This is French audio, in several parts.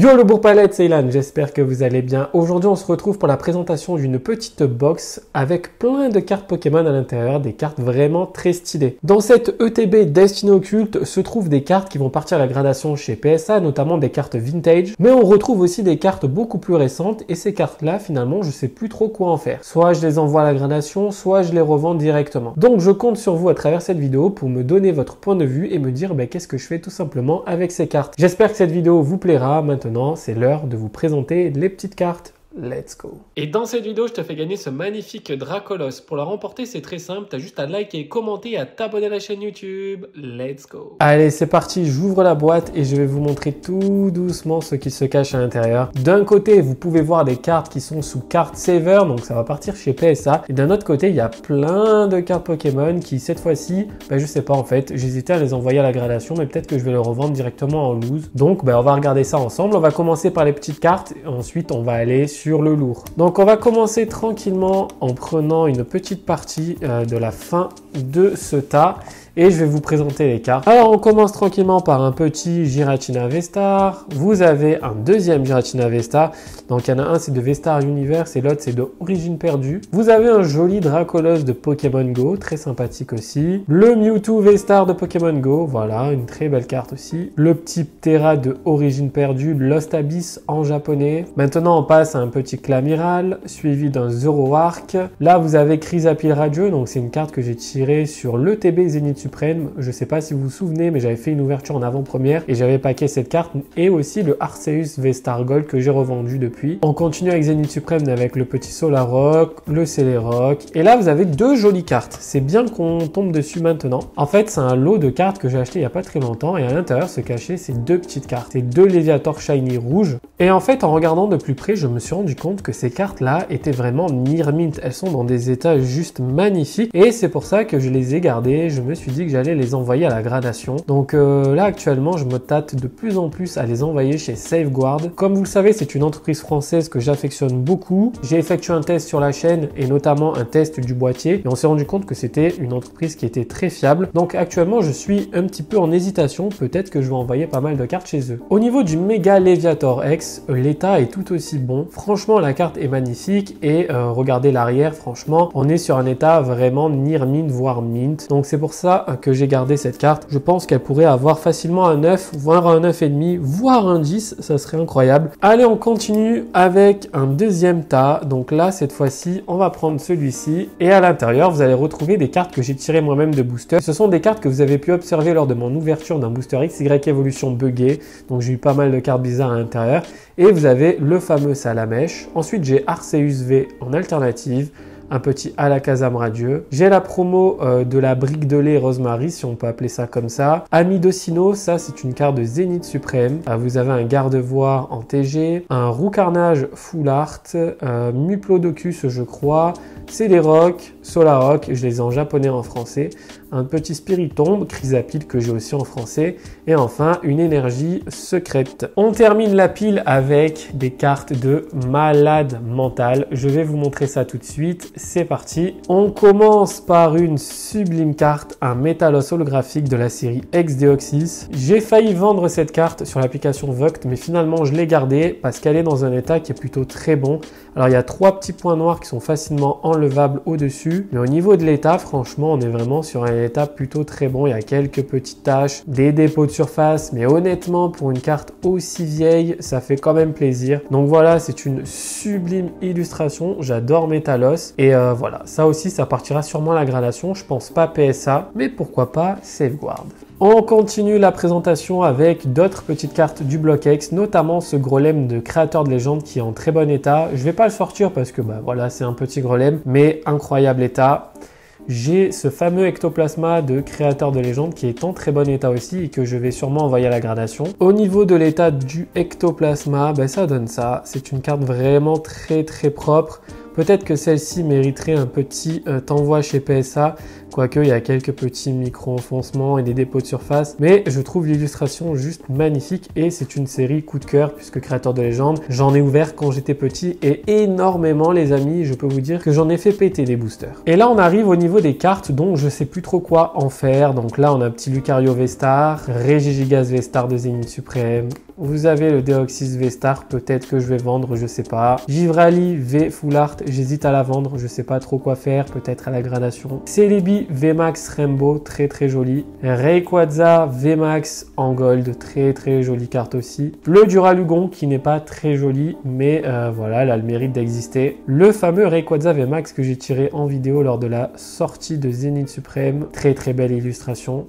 Yo le bourg-palette, c'est Ilan, j'espère que vous allez bien. Aujourd'hui on se retrouve pour la présentation d'une petite box avec plein de cartes Pokémon à l'intérieur, des cartes vraiment très stylées. Dans cette ETB destinée au culte se trouvent des cartes qui vont partir à la gradation chez PSA, notamment des cartes vintage, mais on retrouve aussi des cartes beaucoup plus récentes et ces cartes là finalement je sais plus trop quoi en faire. Soit je les envoie à la gradation, soit je les revends directement. Donc je compte sur vous à travers cette vidéo pour me donner votre point de vue et me dire qu'est-ce que je fais tout simplement avec ces cartes. J'espère que cette vidéo vous plaira. Maintenant, c'est l'heure de vous présenter les petites cartes. Let's go. Et dans cette vidéo, je te fais gagner ce magnifique Dracolos. Pour la remporter, c'est très simple. Tu as juste à liker, commenter et à t'abonner à la chaîne YouTube. Let's go. Allez, c'est parti. J'ouvre la boîte et je vais vous montrer tout doucement ce qui se cache à l'intérieur. D'un côté, vous pouvez voir des cartes qui sont sous carte saver. Donc, ça va partir chez PSA. Et d'un autre côté, il y a plein de cartes Pokémon qui, cette fois-ci, je sais pas en fait. J'hésitais à les envoyer à la gradation, mais peut-être que je vais les revendre directement en loose. Donc, on va regarder ça ensemble. On va commencer par les petites cartes. Et ensuite, on va aller sur le lourd. Donc on va commencer tranquillement en prenant une petite partie de la fin de ce tas et je vais vous présenter les cartes. Alors on commence tranquillement par un petit Giratina V-Star. Vous avez un deuxième Giratina V-Star. Donc il y en a un c'est de V-Star Universe et l'autre c'est de Origine Perdue. Vous avez un joli Dracolos de Pokémon Go, très sympathique aussi. Le Mewtwo V-Star de Pokémon Go, voilà, une très belle carte aussi. Le petit Ptera de Origine Perdue, Lost Abyss en japonais. Maintenant on passe à un petit Clamiral, suivi d'un Zoroark. Là vous avez Chrysapile Radieux, donc c'est une carte que j'ai tirée sur l'ETB Zénith Suprême. Je sais pas si vous vous souvenez, mais j'avais fait une ouverture en avant-première et j'avais packé cette carte et aussi le Arceus V-Star Gold que j'ai revendu depuis. On continue avec Zénith Suprême avec le petit Solrock, le Celerock et là vous avez deux jolies cartes. C'est bien qu'on tombe dessus maintenant. En fait, c'est un lot de cartes que j'ai acheté il y a pas très longtemps et à l'intérieur se cachaient ces deux petites cartes. C'est deux Léviator Shiny rouges et en fait, en regardant de plus près, je me suis rendu compte que ces cartes-là étaient vraiment near mint. Elles sont dans des états juste magnifiques et c'est pour ça que je les ai gardées. Je me suis dit que j'allais les envoyer à la gradation. Donc là, actuellement, je me tâte de plus en plus à les envoyer chez Safeguard. Comme vous le savez, c'est une entreprise française que j'affectionne beaucoup. J'ai effectué un test sur la chaîne et notamment un test du boîtier et on s'est rendu compte que c'était une entreprise qui était très fiable. Donc actuellement, je suis un petit peu en hésitation. Peut-être que je vais envoyer pas mal de cartes chez eux. Au niveau du Mega Léviator X, l'état est tout aussi bon. Franchement, la carte est magnifique et regardez l'arrière, franchement, on est sur un état vraiment near mint, voire mint. Donc c'est pour ça que j'ai gardé cette carte. Je pense qu'elle pourrait avoir facilement un 9, voire un 9,5, voire un 10, ça serait incroyable. Allez, on continue avec un deuxième tas. Donc là, cette fois-ci, on va prendre celui-ci et à l'intérieur, vous allez retrouver des cartes que j'ai tirées moi-même de booster. Ce sont des cartes que vous avez pu observer lors de mon ouverture d'un booster XY Evolution buggé. Donc j'ai eu pas mal de cartes bizarres à l'intérieur. Et vous avez le fameux Salamèche. Ensuite, j'ai Arceus V en alternative. Un petit Alakazam Radieux. J'ai la promo de la brique de lait Rosemary, si on peut appeler ça comme ça. Amidocino, ça c'est une carte de Zénith Suprême. Vous avez un Gardevoir en TG, un Roucarnage Full Art, Muplodocus je crois, Celerock, Solrock, je les ai en japonais et en français, un petit Spiritomb, Chrysapile que j'ai aussi en français, et enfin une énergie secrète. On termine la pile avec des cartes de malade mental. Je vais vous montrer ça tout de suite. C'est parti. On commence par une sublime carte, un Métalos holographique de la série X-Deoxys. J'ai failli vendre cette carte sur l'application Voct, mais finalement je l'ai gardée parce qu'elle est dans un état qui est plutôt très bon. Alors il y a trois petits points noirs qui sont facilement enlevables au-dessus, mais au niveau de l'état, franchement, on est vraiment sur un état plutôt très bon. Il y a quelques petites taches, des dépôts de surface, mais honnêtement, pour une carte aussi vieille, ça fait quand même plaisir. Donc voilà, c'est une sublime illustration. J'adore Métalos. Et voilà, ça aussi, ça partira sûrement à la gradation. Je pense pas PSA, mais pourquoi pas Safeguard. On continue la présentation avec d'autres petites cartes du bloc X, notamment ce Grolem de Créateur de Légende qui est en très bon état. Je vais pas le sortir parce que voilà, c'est un petit Grolem, mais incroyable état. J'ai ce fameux Ectoplasma de Créateur de Légende qui est en très bon état aussi et que je vais sûrement envoyer à la gradation. Au niveau de l'état du Ectoplasma, ça donne ça. C'est une carte vraiment très très propre. Peut-être que celle-ci mériterait un petit envoi chez PSA, quoique il y a quelques petits micro-enfoncements et des dépôts de surface. Mais je trouve l'illustration juste magnifique et c'est une série coup de cœur puisque Créateur de Légende, j'en ai ouvert quand j'étais petit et énormément les amis, je peux vous dire que j'en ai fait péter des boosters. Et là on arrive au niveau des cartes dont je sais plus trop quoi en faire. Donc là on a un petit Lucario V-Star, Regigigas V-Star de Zénith Suprême, vous avez le Deoxys V-Star, peut-être que je vais vendre, je sais pas. Givrali V Full Art, j'hésite à la vendre, je sais pas trop quoi faire, peut-être à la gradation. Celebi VMAX Rainbow, très très joli. Rayquaza VMAX en gold, très très jolie carte aussi. Le Duralugon qui n'est pas très joli, mais voilà, elle a le mérite d'exister. Le fameux Rayquaza VMAX que j'ai tiré en vidéo lors de la sortie de Zénith Suprême, très très belle illustration.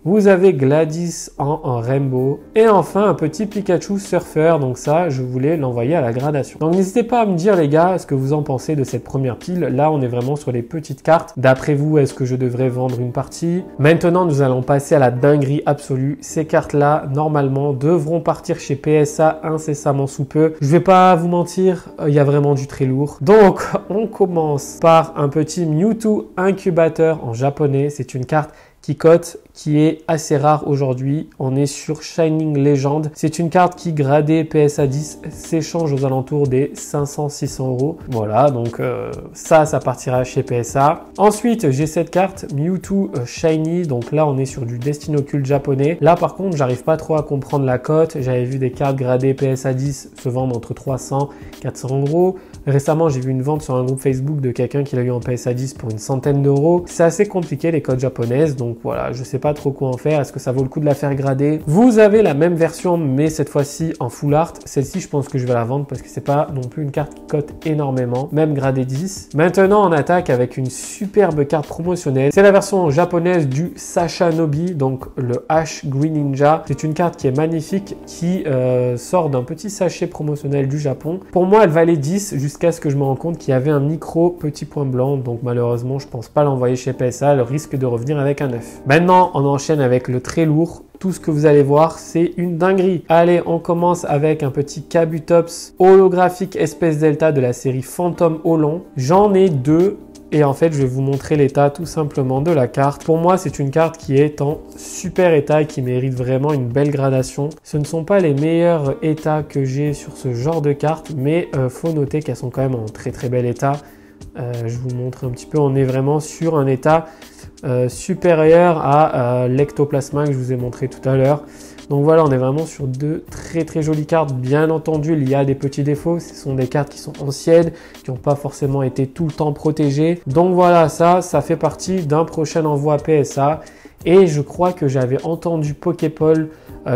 Vous avez Gladys en Rainbow. Et enfin, un petit Pikachu Surfer. Donc ça, je voulais l'envoyer à la gradation. Donc n'hésitez pas à me dire, les gars, ce que vous en pensez de cette première pile. Là, on est vraiment sur les petites cartes. D'après vous, est-ce que je devrais vendre une partie? Maintenant, nous allons passer à la dinguerie absolue. Ces cartes-là, normalement, devront partir chez PSA incessamment sous peu. Je vais pas vous mentir, il y a vraiment du très lourd. Donc, on commence par un petit Mewtwo Incubator en japonais. C'est une carte qui cote, qui est assez rare aujourd'hui. On est sur Shining Legend. C'est une carte qui, gradée PSA 10, s'échange aux alentours des 500-600 euros. Voilà, donc ça partira chez PSA. Ensuite, j'ai cette carte Mewtwo Shiny. Donc là, on est sur du Destiny Ocult japonais. Là, par contre, j'arrive pas trop à comprendre la cote. J'avais vu des cartes gradées PSA 10 se vendre entre 300 et 400 euros. Récemment, j'ai vu une vente sur un groupe Facebook de quelqu'un qui l'a eu en PSA 10 pour une centaine d'euros. C'est assez compliqué les cotes japonaises, donc voilà, je sais pas trop quoi en faire. Est-ce que ça vaut le coup de la faire grader? Vous avez la même version, mais cette fois-ci en full art. Celle-ci, je pense que je vais la vendre parce que c'est pas non plus une carte qui cote énormément, même gradée 10. Maintenant, on attaque avec une superbe carte promotionnelle. C'est la version japonaise du Sashanobi, donc le Ash Green Ninja. C'est une carte qui est magnifique, qui sort d'un petit sachet promotionnel du Japon. Pour moi, elle valait 10 jusqu'à ce que je me rende compte qu'il y avait un micro petit point blanc. Donc malheureusement, je pense pas l'envoyer chez PSA. Elle risque de revenir avec un 9. Maintenant, on enchaîne avec le très lourd. Tout ce que vous allez voir, c'est une dinguerie. Allez, on commence avec un petit Kabutops holographique espèce delta de la série Phantom Holon. J'en ai deux. Et en fait, je vais vous montrer l'état tout simplement de la carte. Pour moi, c'est une carte qui est en super état et qui mérite vraiment une belle gradation. Ce ne sont pas les meilleurs états que j'ai sur ce genre de carte, mais faut noter qu'elles sont quand même en très très bel état. Je vous montre un petit peu, on est vraiment sur un état supérieur à l'ectoplasma que je vous ai montré tout à l'heure. Donc voilà, on est vraiment sur deux très très jolies cartes. Bien entendu, il y a des petits défauts. Ce sont des cartes qui sont anciennes, qui n'ont pas forcément été tout le temps protégées. Donc voilà, ça fait partie d'un prochain envoi PSA. Et je crois que j'avais entendu Poképole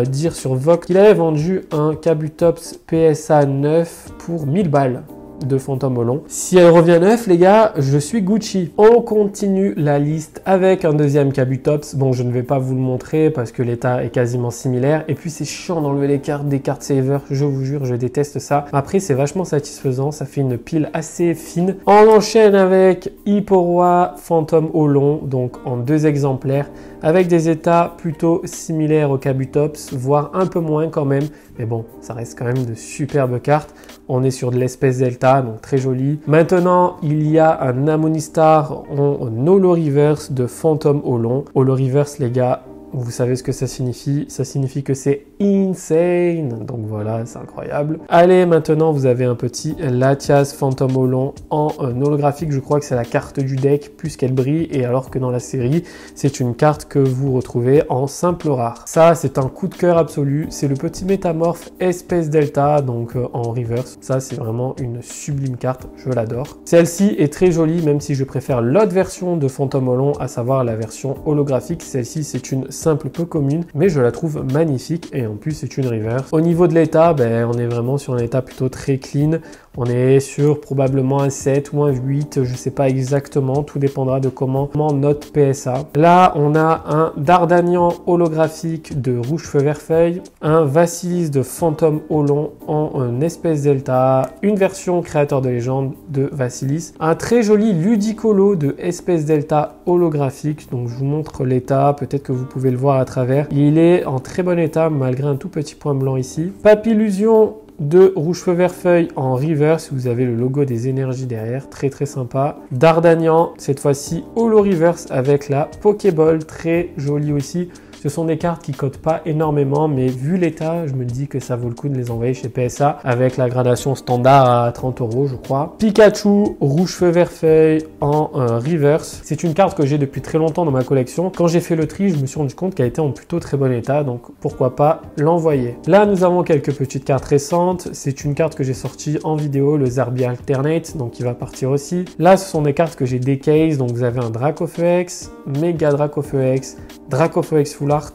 dire sur Vox qu'il avait vendu un Kabutops PSA 9 pour 1000 balles. De Phantom Holon. Si elle revient neuf, les gars, je suis Gucci. On continue la liste avec un deuxième Kabutops. Bon, je ne vais pas vous le montrer parce que l'état est quasiment similaire. Et puis, c'est chiant d'enlever les cartes des cartes saver. Je vous jure, je déteste ça. Après, c'est vachement satisfaisant. Ça fait une pile assez fine. On enchaîne avec Hipporoi Phantom Holon, donc en deux exemplaires, avec des états plutôt similaires au Kabutops, voire un peu moins quand même. Mais bon, ça reste quand même de superbes cartes. On est sur de l'espèce delta, donc très joli. Maintenant, il y a un Amonistar en Holo Reverse de Phantom Holon. Holo Reverse, les gars, vous savez ce que ça signifie. Ça signifie que c'est insane. Donc voilà, c'est incroyable. Allez, maintenant, vous avez un petit Latias Phantom Holon en holographique. Je crois que c'est la carte du deck puisqu'elle brille. Et alors que dans la série, c'est une carte que vous retrouvez en simple rare. Ça, c'est un coup de cœur absolu. C'est le petit métamorphe espèce delta, donc en reverse. Ça, c'est vraiment une sublime carte. Je l'adore. Celle-ci est très jolie, même si je préfère l'autre version de Phantom Holon, à savoir la version holographique. Celle-ci, c'est une simple peu commune, mais je la trouve magnifique et en plus c'est une reverse. Au niveau de l'état, on est vraiment sur un état plutôt très clean. On est sur probablement un 7 ou un 8, je ne sais pas exactement, tout dépendra de comment note PSA. Là, on a un Dardanian holographique de Rouge Feu Vert Feuille, un Vassilis de Phantom Holon en espèce delta, une version créateur de légende de Vassilis, un très joli Ludicolo de espèce delta holographique, donc je vous montre l'état, peut-être que vous pouvez le voir à travers. Il est en très bon état malgré un tout petit point blanc ici. Papillusion de Rouge Feu Vert Feuille en reverse, vous avez le logo des énergies derrière, très très sympa. Dardanian, cette fois-ci holo reverse avec la Pokéball, très jolie aussi. Ce sont des cartes qui cotent pas énormément, mais vu l'état, je me dis que ça vaut le coup de les envoyer chez PSA avec la gradation standard à 30 €, je crois. Pikachu, rouge feu vert feuille en reverse. C'est une carte que j'ai depuis très longtemps dans ma collection. Quand j'ai fait le tri, je me suis rendu compte qu'elle était en plutôt très bon état, donc pourquoi pas l'envoyer. Là, nous avons quelques petites cartes récentes. C'est une carte que j'ai sortie en vidéo, le Zarbi Alternate, donc il va partir aussi. Là, ce sont des cartes que j'ai décase, donc vous avez un Dracofeu X, Mega Dracofeu X, Dracofeu X Full Art,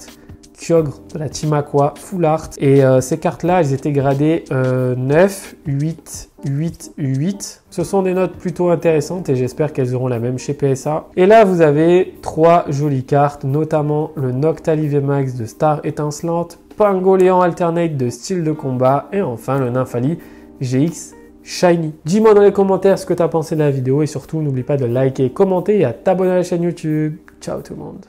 Kyogre de la Team Aqua Full Art. Et ces cartes-là, elles étaient gradées 9, 8, 8, 8. Ce sont des notes plutôt intéressantes et j'espère qu'elles auront la même chez PSA. Et là, vous avez 3 jolies cartes, notamment le Noctali VMAX de Star Étincelante, Pingoléant Alternate de style de combat et enfin le Nymphali GX Shiny. Dis-moi dans les commentaires ce que tu as pensé de la vidéo et surtout n'oublie pas de liker, commenter et à t'abonner à la chaîne YouTube. Ciao tout le monde.